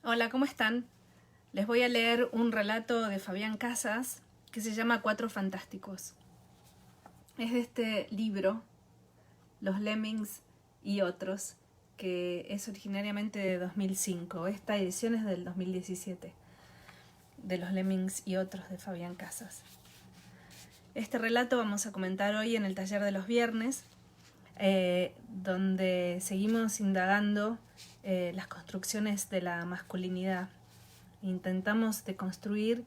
Hola, ¿cómo están? Les voy a leer un relato de Fabián Casas que se llama Cuatro Fantásticos. Es de este libro, Los Lemmings y otros, que es originariamente de 2005. Esta edición es del 2017, de Los Lemmings y otros de Fabián Casas. Este relato vamos a comentar hoy en el taller de los viernes, donde seguimos indagando las construcciones de la masculinidad. Intentamos deconstruir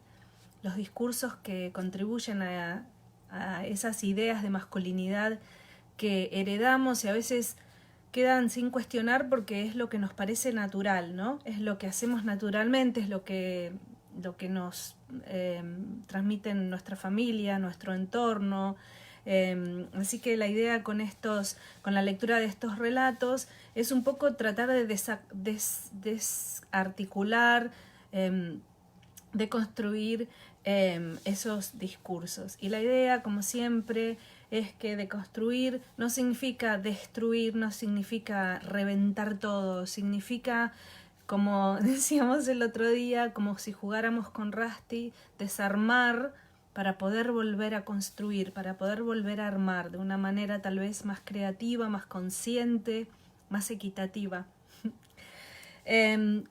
los discursos que contribuyen a esas ideas de masculinidad que heredamos y a veces quedan sin cuestionar porque es lo que nos parece natural, ¿no? Es lo que hacemos naturalmente, es lo que nos transmiten nuestra familia, nuestro entorno. Así que la idea con la lectura de estos relatos es un poco tratar de desarticular, de construir esos discursos. Y la idea, como siempre, es que deconstruir no significa destruir, no significa reventar todo, significa, como decíamos el otro día, como si jugáramos con Rusty, desarmar para poder volver a construir, para poder volver a armar de una manera tal vez más creativa, más consciente, más equitativa.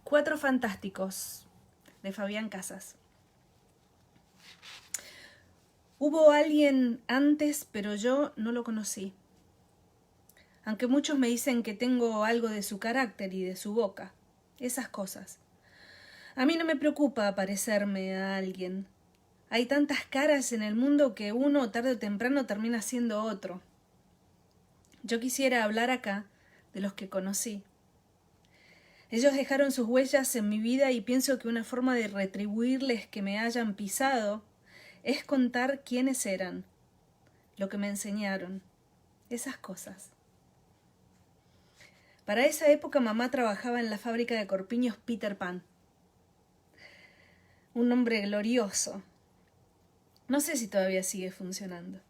Cuatro Fantásticos, de Fabián Casas. Hubo alguien antes, pero yo no lo conocí. Aunque muchos me dicen que tengo algo de su carácter y de su boca. Esas cosas. A mí no me preocupa parecerme a alguien. Hay tantas caras en el mundo que uno tarde o temprano termina siendo otro. Yo quisiera hablar acá de los que conocí. Ellos dejaron sus huellas en mi vida y pienso que una forma de retribuirles que me hayan pisado es contar quiénes eran, lo que me enseñaron, esas cosas. Para esa época mamá trabajaba en la fábrica de corpiños Peter Pan. Un nombre glorioso. No sé si todavía sigue funcionando.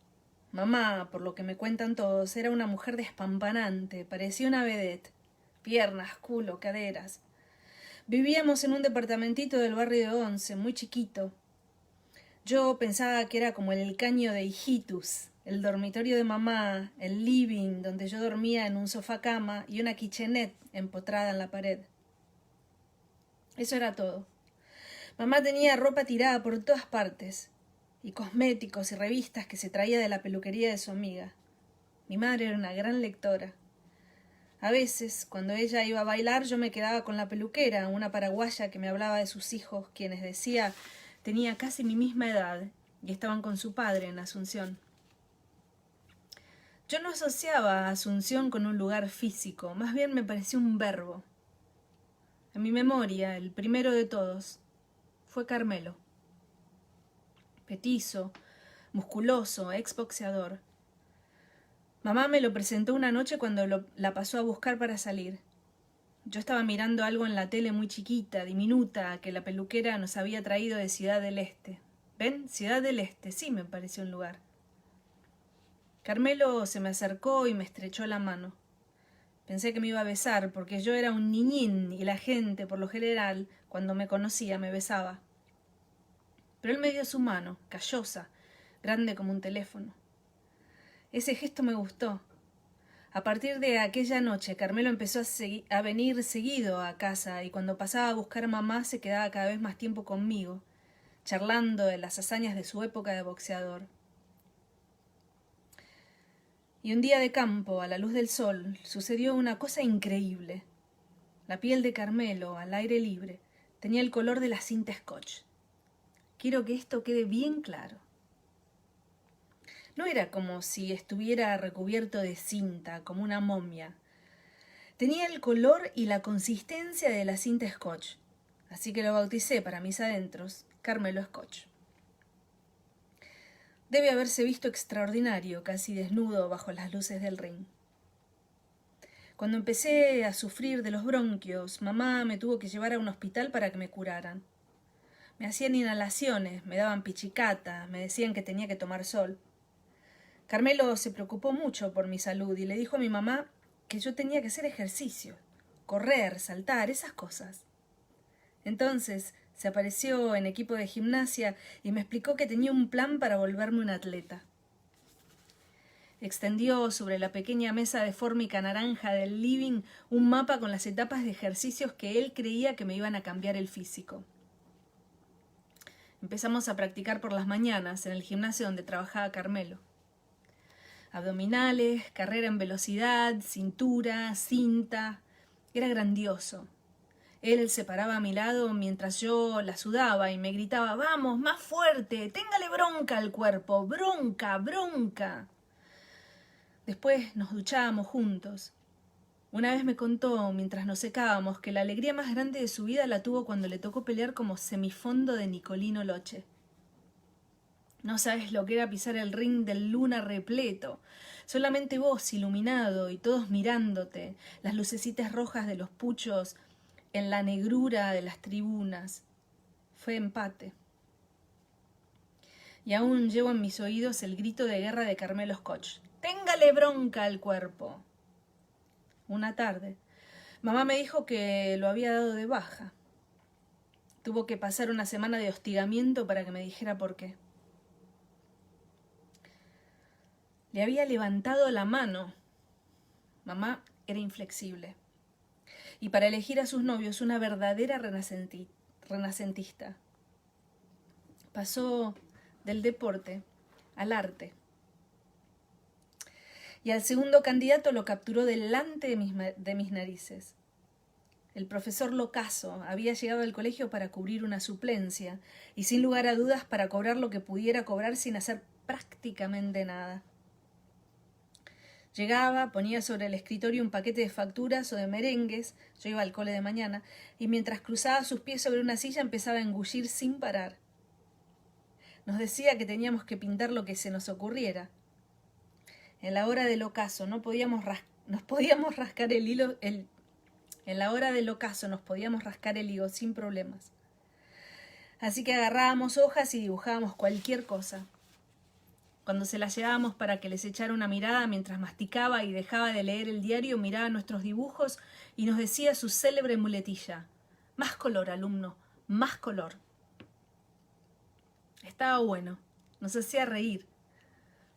Mamá, por lo que me cuentan todos, era una mujer despampanante, parecía una vedette. Piernas, culo, caderas. Vivíamos en un departamentito del barrio de Once, muy chiquito. Yo pensaba que era como el caño de Hijitus, el dormitorio de mamá, el living donde yo dormía en un sofá cama y una kitchenette empotrada en la pared. Eso era todo. Mamá tenía ropa tirada por todas partes, y cosméticos y revistas que se traía de la peluquería de su amiga. Mi madre era una gran lectora. A veces, cuando ella iba a bailar, yo me quedaba con la peluquera, una paraguaya que me hablaba de sus hijos, quienes decía tenía casi mi misma edad y estaban con su padre en Asunción. Yo no asociaba a Asunción con un lugar físico, más bien me parecía un verbo. En mi memoria, el primero de todos fue Carmelo. Petizo, musculoso, exboxeador. Mamá me lo presentó una noche cuando la pasó a buscar para salir. Yo estaba mirando algo en la tele muy chiquita, diminuta, que la peluquera nos había traído de Ciudad del Este. ¿Ven? Ciudad del Este, sí me pareció un lugar. Carmelo se me acercó y me estrechó la mano. Pensé que me iba a besar, porque yo era un niñín y la gente, por lo general, cuando me conocía, me besaba. Pero él me dio su mano, callosa, grande como un teléfono. Ese gesto me gustó. A partir de aquella noche, Carmelo empezó a venir seguido a casa y cuando pasaba a buscar a mamá se quedaba cada vez más tiempo conmigo, charlando de las hazañas de su época de boxeador. Y un día de campo, a la luz del sol, sucedió una cosa increíble. La piel de Carmelo, al aire libre, tenía el color de la cinta scotch. Quiero que esto quede bien claro. No era como si estuviera recubierto de cinta, como una momia. Tenía el color y la consistencia de la cinta scotch, así que lo bauticé para mis adentros Carmelo Scotch. Debe haberse visto extraordinario, casi desnudo bajo las luces del ring. Cuando empecé a sufrir de los bronquios, mamá me tuvo que llevar a un hospital para que me curaran. Me hacían inhalaciones, me daban pichicata, me decían que tenía que tomar sol. Carmelo se preocupó mucho por mi salud y le dijo a mi mamá que yo tenía que hacer ejercicio, correr, saltar, esas cosas. Entonces se apareció en equipo de gimnasia y me explicó que tenía un plan para volverme un atleta. Extendió sobre la pequeña mesa de fórmica naranja del living un mapa con las etapas de ejercicios que él creía que me iban a cambiar el físico. Empezamos a practicar por las mañanas en el gimnasio donde trabajaba Carmelo. Abdominales, carrera en velocidad, cintura, cinta. Era grandioso. Él se paraba a mi lado mientras yo la sudaba y me gritaba: «¡Vamos, más fuerte! ¡Téngale bronca al cuerpo! ¡Bronca, bronca!». Después nos duchábamos juntos. Una vez me contó, mientras nos secábamos, que la alegría más grande de su vida la tuvo cuando le tocó pelear como semifondo de Nicolino Loche. No sabes lo que era pisar el ring del Luna repleto. Solamente vos iluminado y todos mirándote, las lucecitas rojas de los puchos en la negrura de las tribunas. Fue empate. Y aún llevo en mis oídos el grito de guerra de Carmelo Scotch: «¡Téngale bronca al cuerpo!». Una tarde, mamá me dijo que lo había dado de baja. Tuvo que pasar una semana de hostigamiento para que me dijera por qué. Le había levantado la mano. Mamá era inflexible. Y para elegir a sus novios una verdadera renacentista. Pasó del deporte al arte. Y al segundo candidato lo capturó delante de mis narices. El profesor Locaso había llegado al colegio para cubrir una suplencia y sin lugar a dudas para cobrar lo que pudiera cobrar sin hacer prácticamente nada. Llegaba, ponía sobre el escritorio un paquete de facturas o de merengues, yo iba al cole de mañana, y mientras cruzaba sus pies sobre una silla empezaba a engullir sin parar. Nos decía que teníamos que pintar lo que se nos ocurriera. En la hora del ocaso nos podíamos rascar el hilo, en la hora del ocaso nos podíamos rascar el higo sin problemas. Así que agarrábamos hojas y dibujábamos cualquier cosa. Cuando se las llevábamos para que les echara una mirada mientras masticaba y dejaba de leer el diario, miraba nuestros dibujos y nos decía su célebre muletilla: «Más color, alumno, más color». Estaba bueno, nos hacía reír.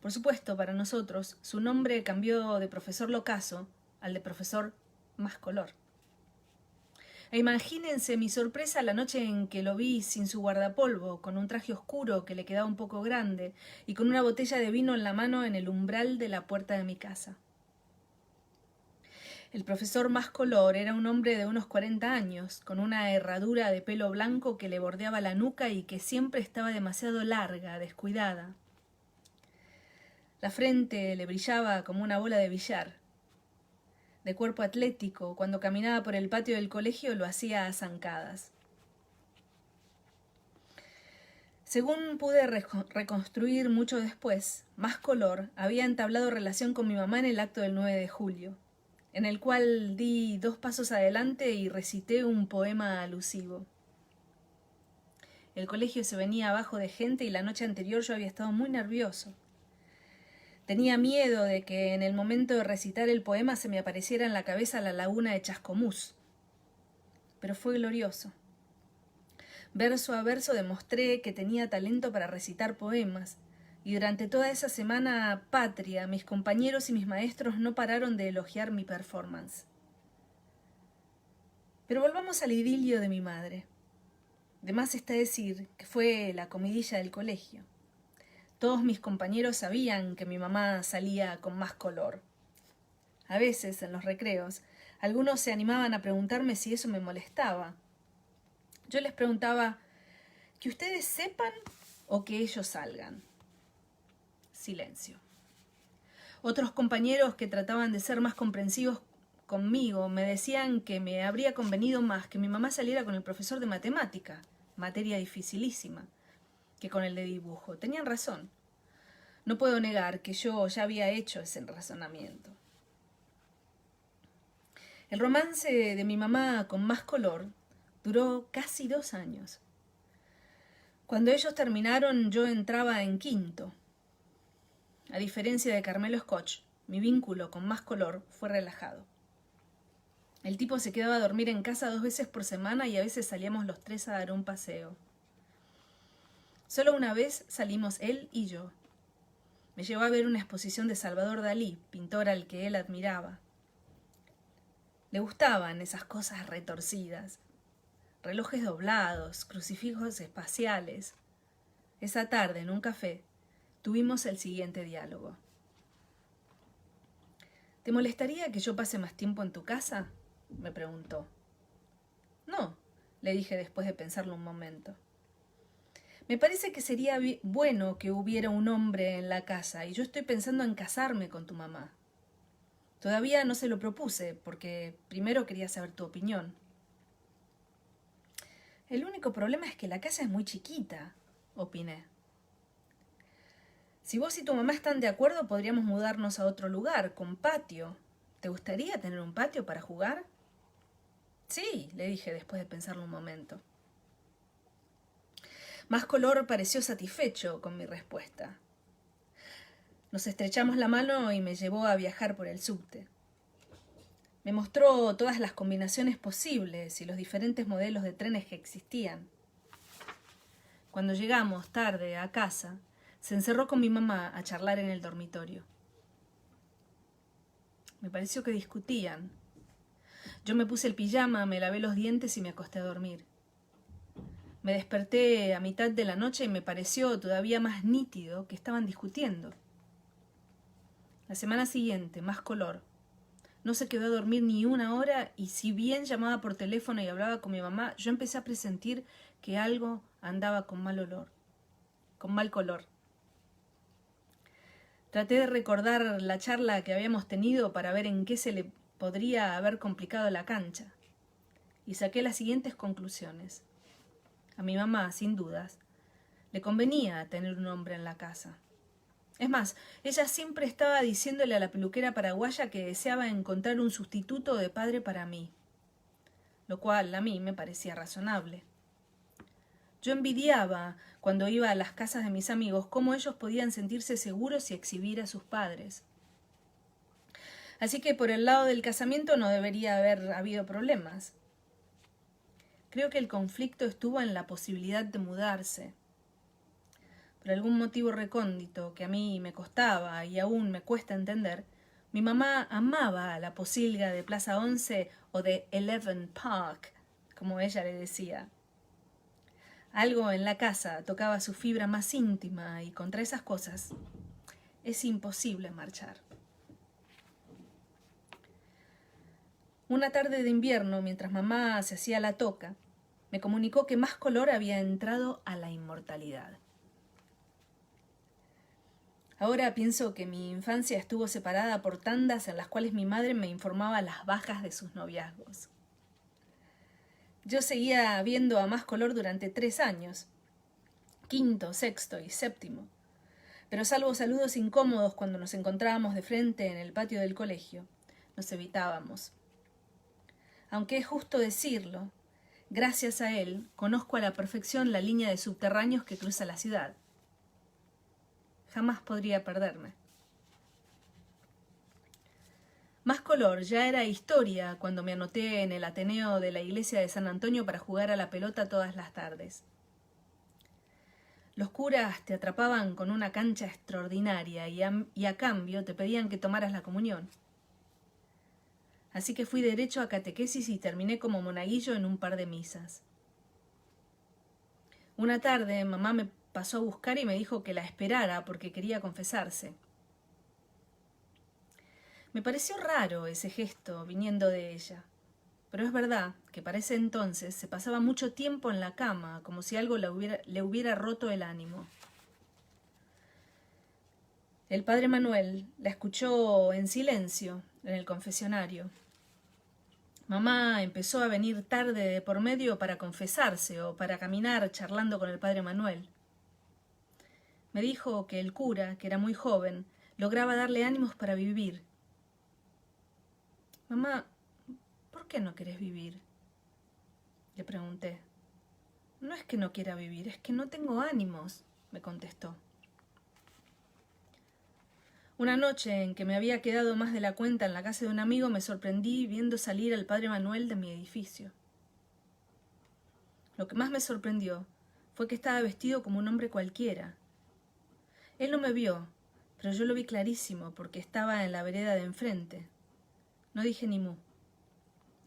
Por supuesto, para nosotros, su nombre cambió de profesor Locaso al de profesor Más Color. E imagínense mi sorpresa la noche en que lo vi sin su guardapolvo, con un traje oscuro que le quedaba un poco grande y con una botella de vino en la mano en el umbral de la puerta de mi casa. El profesor Más Color era un hombre de unos 40 años, con una herradura de pelo blanco que le bordeaba la nuca y que siempre estaba demasiado larga, descuidada. La frente le brillaba como una bola de billar. De cuerpo atlético, cuando caminaba por el patio del colegio lo hacía a zancadas. Según pude reconstruir mucho después, Más Color había entablado relación con mi mamá en el acto del 9 de julio, en el cual di 2 pasos adelante y recité un poema alusivo. El colegio se venía abajo de gente y la noche anterior yo había estado muy nervioso. Tenía miedo de que en el momento de recitar el poema se me apareciera en la cabeza la laguna de Chascomús. Pero fue glorioso. Verso a verso demostré que tenía talento para recitar poemas, y durante toda esa semana patria, mis compañeros y mis maestros no pararon de elogiar mi performance. Pero volvamos al idilio de mi madre. De más está decir que fue la comidilla del colegio. Todos mis compañeros sabían que mi mamá salía con Más Color. A veces, en los recreos, algunos se animaban a preguntarme si eso me molestaba. Yo les preguntaba: ¿que ustedes sepan o que ellos salgan? Silencio. Otros compañeros que trataban de ser más comprensivos conmigo me decían que me habría convenido más que mi mamá saliera con el profesor de matemática, materia dificilísima, que con el de dibujo. Tenían razón. No puedo negar que yo ya había hecho ese razonamiento. El romance de mi mamá con Más Color duró casi 2 años. Cuando ellos terminaron, yo entraba en quinto. A diferencia de Carmelo Scotch, mi vínculo con Más Color fue relajado. El tipo se quedaba a dormir en casa 2 veces por semana y a veces salíamos los 3 a dar un paseo. Solo una vez salimos él y yo. Me llevó a ver una exposición de Salvador Dalí, pintor al que él admiraba. Le gustaban esas cosas retorcidas, relojes doblados, crucifijos espaciales. Esa tarde, en un café, tuvimos el siguiente diálogo. ¿Te molestaría que yo pase más tiempo en tu casa?, me preguntó. No, le dije después de pensarlo un momento. Me parece que sería bueno que hubiera un hombre en la casa y yo estoy pensando en casarme con tu mamá. Todavía no se lo propuse porque primero quería saber tu opinión. El único problema es que la casa es muy chiquita, opiné. Si vos y tu mamá están de acuerdo, podríamos mudarnos a otro lugar, con patio. ¿Te gustaría tener un patio para jugar? Sí, le dije después de pensarlo un momento. Más Color pareció satisfecho con mi respuesta. Nos estrechamos la mano y me llevó a viajar por el subte. Me mostró todas las combinaciones posibles y los diferentes modelos de trenes que existían. Cuando llegamos tarde a casa, se encerró con mi mamá a charlar en el dormitorio. Me pareció que discutían. Yo me puse el pijama, me lavé los dientes y me acosté a dormir. Me desperté a mitad de la noche y me pareció todavía más nítido que estaban discutiendo. La semana siguiente, Más Color no se quedó a dormir ni una hora y si bien llamaba por teléfono y hablaba con mi mamá, yo empecé a presentir que algo andaba con mal color. Traté de recordar la charla que habíamos tenido para ver en qué se le podría haber complicado la cancha. Y saqué las siguientes conclusiones. A mi mamá, sin dudas, le convenía tener un hombre en la casa. Es más, ella siempre estaba diciéndole a la peluquera paraguaya que deseaba encontrar un sustituto de padre para mí, lo cual a mí me parecía razonable. Yo envidiaba, cuando iba a las casas de mis amigos, cómo ellos podían sentirse seguros y exhibir a sus padres. Así que por el lado del casamiento no debería haber habido problemas. Creo que el conflicto estuvo en la posibilidad de mudarse. Por algún motivo recóndito que a mí me costaba y aún me cuesta entender, mi mamá amaba a la posilga de Plaza 11 o de 11 Park, como ella le decía. Algo en la casa tocaba su fibra más íntima y contra esas cosas es imposible marchar. Una tarde de invierno, mientras mamá se hacía la toca, me comunicó que Más Color había entrado a la inmortalidad. Ahora pienso que mi infancia estuvo separada por tandas en las cuales mi madre me informaba las bajas de sus noviazgos. Yo seguía viendo a Más Color durante 3 años, 5º, 6º y 7º, pero salvo saludos incómodos cuando nos encontrábamos de frente en el patio del colegio, nos evitábamos. Aunque es justo decirlo, gracias a él conozco a la perfección la línea de subterráneos que cruza la ciudad. Jamás podría perderme. Más Color ya era historia cuando me anoté en el Ateneo de la iglesia de San Antonio para jugar a la pelota todas las tardes. Los curas te atrapaban con una cancha extraordinaria y a cambio te pedían que tomaras la comunión. Así que fui derecho a catequesis y terminé como monaguillo en un par de misas. Una tarde mamá me pasó a buscar y me dijo que la esperara porque quería confesarse. Me pareció raro ese gesto viniendo de ella, pero es verdad que para ese entonces se pasaba mucho tiempo en la cama, como si algo le hubiera roto el ánimo. El padre Manuel la escuchó en silencio en el confesionario. Mamá empezó a venir tarde de por medio para confesarse o para caminar charlando con el padre Manuel. Me dijo que el cura, que era muy joven, lograba darle ánimos para vivir. Mamá, ¿por qué no querés vivir?, le pregunté. No es que no quiera vivir, es que no tengo ánimos, me contestó. Una noche en que me había quedado más de la cuenta en la casa de un amigo, me sorprendí viendo salir al padre Manuel de mi edificio. Lo que más me sorprendió fue que estaba vestido como un hombre cualquiera. Él no me vio, pero yo lo vi clarísimo porque estaba en la vereda de enfrente. No dije ni mu.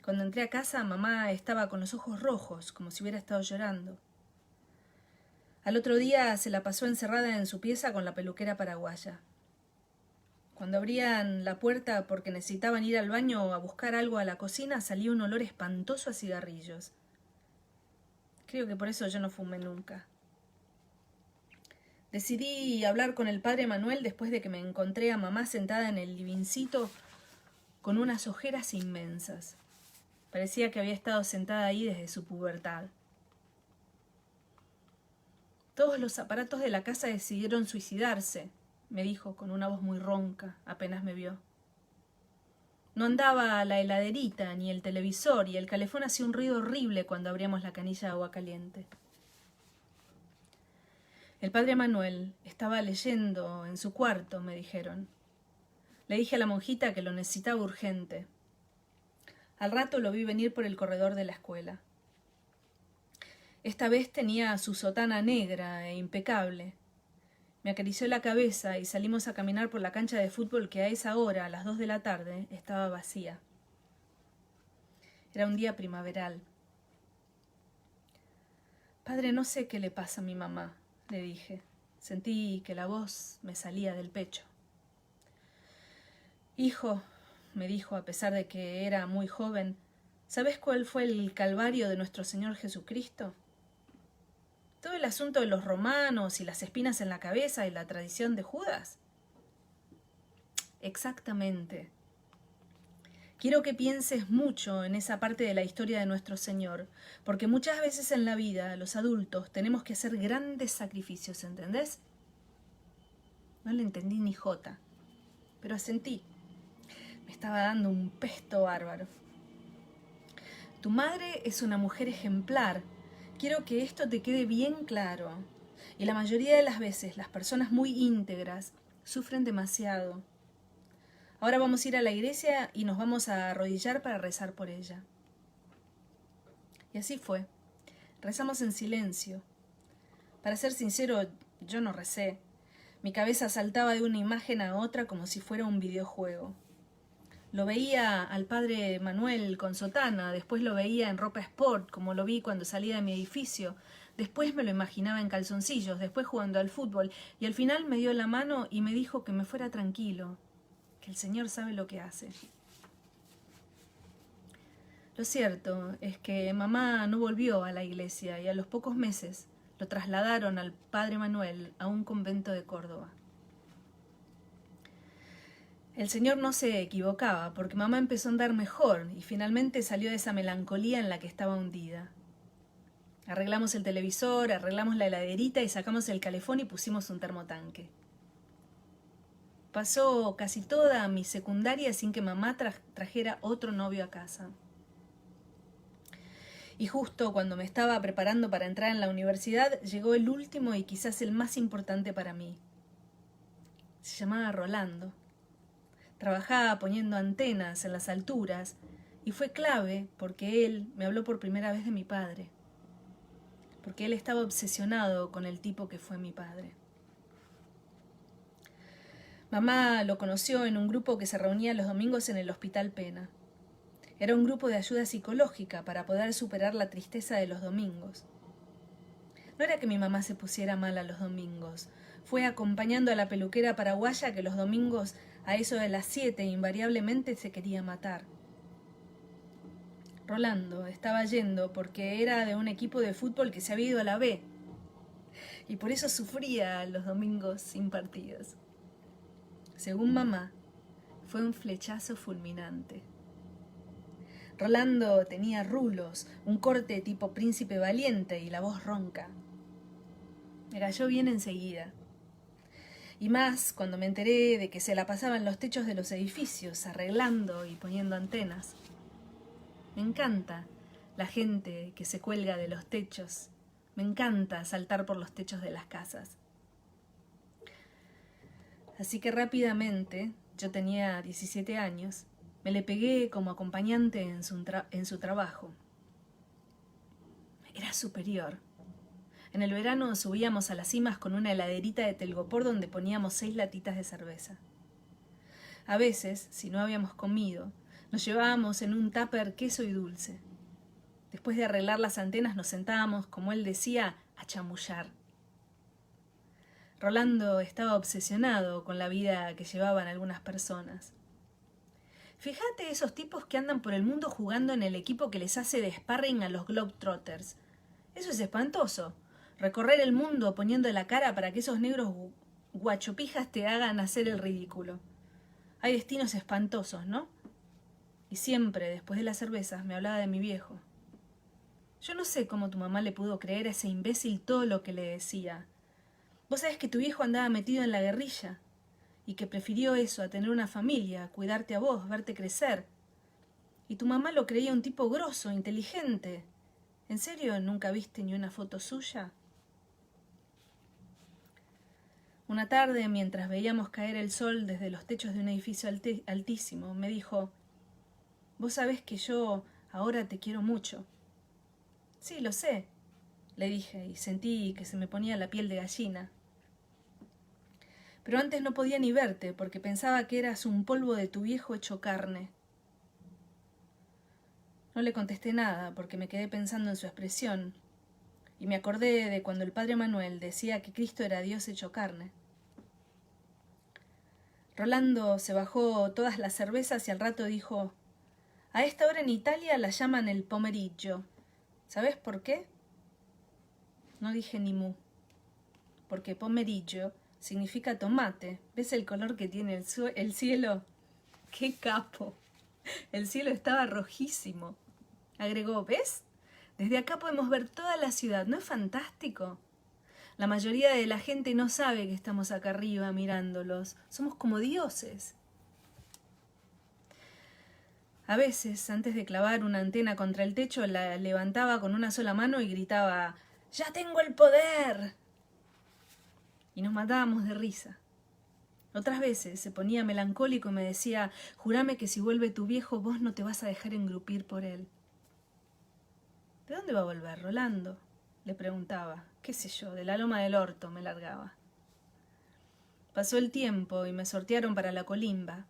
Cuando entré a casa, mamá estaba con los ojos rojos, como si hubiera estado llorando. Al otro día se la pasó encerrada en su pieza con la peluquera paraguaya. Cuando abrían la puerta porque necesitaban ir al baño o a buscar algo a la cocina, salía un olor espantoso a cigarrillos. Creo que por eso yo no fumé nunca. Decidí hablar con el padre Manuel después de que me encontré a mamá sentada en el livincito con unas ojeras inmensas. Parecía que había estado sentada ahí desde su pubertad. Todos los aparatos de la casa decidieron suicidarse, me dijo con una voz muy ronca, apenas me vio. No andaba la heladerita ni el televisor y el calefón hacía un ruido horrible cuando abríamos la canilla de agua caliente. El padre Manuel estaba leyendo en su cuarto, me dijeron. Le dije a la monjita que lo necesitaba urgente. Al rato lo vi venir por el corredor de la escuela. Esta vez tenía su sotana negra e impecable. Me acarició la cabeza y salimos a caminar por la cancha de fútbol que a esa hora, a las 2 de la tarde, estaba vacía. Era un día primaveral. Padre, no sé qué le pasa a mi mamá, le dije. Sentí que la voz me salía del pecho. Hijo, me dijo a pesar de que era muy joven, ¿sabes cuál fue el calvario de nuestro Señor Jesucristo? ¿Todo el asunto de los romanos y las espinas en la cabeza y la tradición de Judas? Exactamente. Quiero que pienses mucho en esa parte de la historia de nuestro Señor, porque muchas veces en la vida, los adultos, tenemos que hacer grandes sacrificios, ¿entendés? No le entendí ni jota, pero asentí. Me estaba dando un pesto bárbaro. Tu madre es una mujer ejemplar. Quiero que esto te quede bien claro. Y la mayoría de las veces las personas muy íntegras sufren demasiado. Ahora vamos a ir a la iglesia y nos vamos a arrodillar para rezar por ella. Y así fue. Rezamos en silencio. Para ser sincero, yo no recé. Mi cabeza saltaba de una imagen a otra como si fuera un videojuego. Lo veía al padre Manuel con sotana, después lo veía en ropa sport, como lo vi cuando salía de mi edificio, después me lo imaginaba en calzoncillos, después jugando al fútbol, y al final me dio la mano y me dijo que me fuera tranquilo, que el Señor sabe lo que hace. Lo cierto es que mamá no volvió a la iglesia y a los pocos meses lo trasladaron al padre Manuel a un convento de Córdoba. El Señor no se equivocaba, porque mamá empezó a andar mejor y finalmente salió de esa melancolía en la que estaba hundida. Arreglamos el televisor, arreglamos la heladerita y sacamos el calefón y pusimos un termotanque. Pasó casi toda mi secundaria sin que mamá trajera otro novio a casa. Y justo cuando me estaba preparando para entrar en la universidad, llegó el último y quizás el más importante para mí. Se llamaba Rolando. Trabajaba poniendo antenas en las alturas y fue clave porque él me habló por primera vez de mi padre, porque él estaba obsesionado con el tipo que fue mi padre. Mamá lo conoció en un grupo que se reunía los domingos en el Hospital Pena. Era un grupo de ayuda psicológica para poder superar la tristeza de los domingos. No era que mi mamá se pusiera mala los domingos, fue acompañando a la peluquera paraguaya que los domingos a eso de las 7 invariablemente se quería matar. Rolando estaba yendo porque era de un equipo de fútbol que se había ido a la B y por eso sufría los domingos sin partidos. Según mamá, fue un flechazo fulminante. Rolando tenía rulos, un corte tipo príncipe valiente y la voz ronca. Me cayó bien enseguida. Y más cuando me enteré de que se la pasaba en los techos de los edificios, arreglando y poniendo antenas. Me encanta la gente que se cuelga de los techos. Me encanta saltar por los techos de las casas. Así que rápidamente, yo tenía 17 años, me le pegué como acompañante en su trabajo. Era superior. En el verano subíamos a las cimas con una heladerita de telgopor donde poníamos 6 latitas de cerveza. A veces, si no habíamos comido, nos llevábamos en un tupper queso y dulce. Después de arreglar las antenas nos sentábamos, como él decía, a chamullar. Rolando estaba obsesionado con la vida que llevaban algunas personas. Fíjate esos tipos que andan por el mundo jugando en el equipo que les hace de sparring a los Globetrotters. Eso es espantoso. Recorrer el mundo poniendo la cara para que esos negros guachopijas te hagan hacer el ridículo. Hay destinos espantosos, ¿no? Y siempre, después de las cervezas, me hablaba de mi viejo. Yo no sé cómo tu mamá le pudo creer a ese imbécil todo lo que le decía. Vos sabés que tu viejo andaba metido en la guerrilla y que prefirió eso a tener una familia, a cuidarte a vos, verte crecer. Y tu mamá lo creía un tipo grosso, inteligente. ¿En serio nunca viste ni una foto suya? Una tarde, mientras veíamos caer el sol desde los techos de un edificio altísimo, me dijo: «Vos sabés que yo ahora te quiero mucho». «Sí, lo sé», le dije, y sentí que se me ponía la piel de gallina. «Pero antes no podía ni verte, porque pensaba que eras un polvo de tu viejo hecho carne». No le contesté nada, porque me quedé pensando en su expresión, y me acordé de cuando el padre Manuel decía que Cristo era Dios hecho carne. Rolando se bajó todas las cervezas y al rato dijo: «A esta hora en Italia la llaman el pomeriggio. ¿Sabés por qué?» No dije ni mu, porque pomeriggio significa tomate. ¿Ves el color que tiene el cielo? ¡Qué capo! El cielo estaba rojísimo. Agregó: «¿Ves? Desde acá podemos ver toda la ciudad. ¿No es fantástico? La mayoría de la gente no sabe que estamos acá arriba mirándolos. Somos como dioses». A veces, antes de clavar una antena contra el techo, la levantaba con una sola mano y gritaba: «¡Ya tengo el poder!». Y nos matábamos de risa. Otras veces se ponía melancólico y me decía: «Jurame que si vuelve tu viejo, vos no te vas a dejar engrupir por él». «¿De dónde va a volver, Rolando?», le preguntaba. «Qué sé yo, de la loma del orto», me largaba. Pasó el tiempo y me sortearon para la colimba.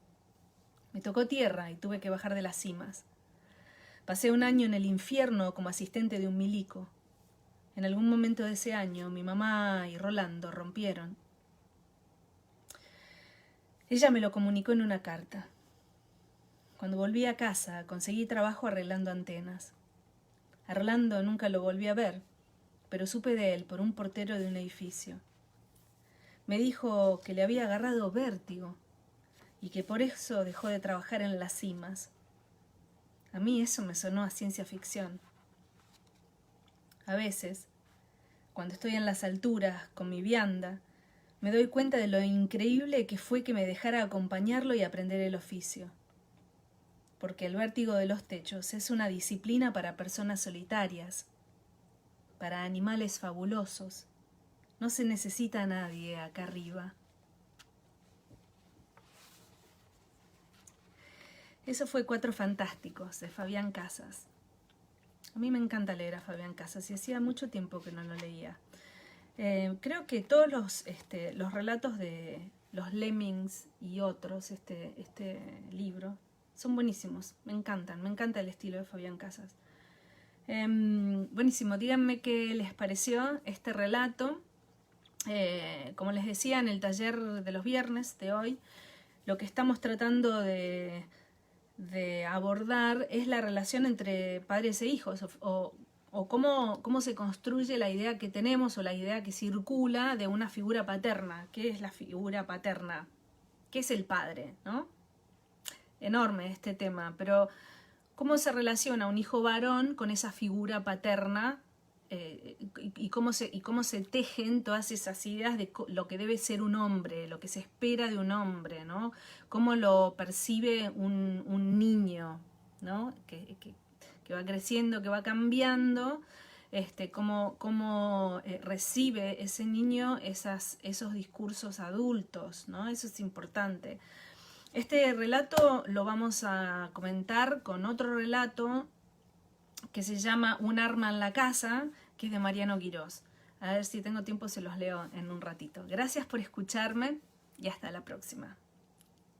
Me tocó tierra y tuve que bajar de las cimas. Pasé un año en el infierno como asistente de un milico. En algún momento de ese año, mi mamá y Rolando rompieron. Ella me lo comunicó en una carta. Cuando volví a casa, conseguí trabajo arreglando antenas. A Rolando nunca lo volví a ver, pero supe de él por un portero de un edificio. Me dijo que le había agarrado vértigo y que por eso dejó de trabajar en las cimas. A mí eso me sonó a ciencia ficción. A veces, cuando estoy en las alturas con mi vianda, me doy cuenta de lo increíble que fue que me dejara acompañarlo y aprender el oficio. Porque el vértigo de los techos es una disciplina para personas solitarias, para animales fabulosos. No se necesita a nadie acá arriba. Eso fue Cuatro Fantásticos, de Fabián Casas. A mí me encanta leer a Fabián Casas y hacía mucho tiempo que no lo leía. Creo que todos los relatos de los Lemmings y otros, este libro, son buenísimos, me encantan, me encanta el estilo de Fabián Casas. Buenísimo, díganme qué les pareció este relato. Como les decía en el taller de los viernes de hoy, lo que estamos tratando de abordar es la relación entre padres e hijos, o cómo se construye la idea que tenemos o la idea que circula de una figura paterna. ¿Qué es la figura paterna? ¿Qué es el padre? ¿No? Enorme este tema, pero ¿cómo se relaciona un hijo varón con esa figura paterna? Y cómo se tejen todas esas ideas de lo que debe ser un hombre, lo que se espera de un hombre, ¿no? Cómo lo percibe un niño, ¿no? Que va creciendo, que va cambiando, cómo recibe ese niño esos discursos adultos, ¿no? Eso es importante. Este relato lo vamos a comentar con otro relato que se llama Un arma en la casa, que es de Mariano Quirós. A ver si tengo tiempo, se los leo en un ratito. Gracias por escucharme y hasta la próxima.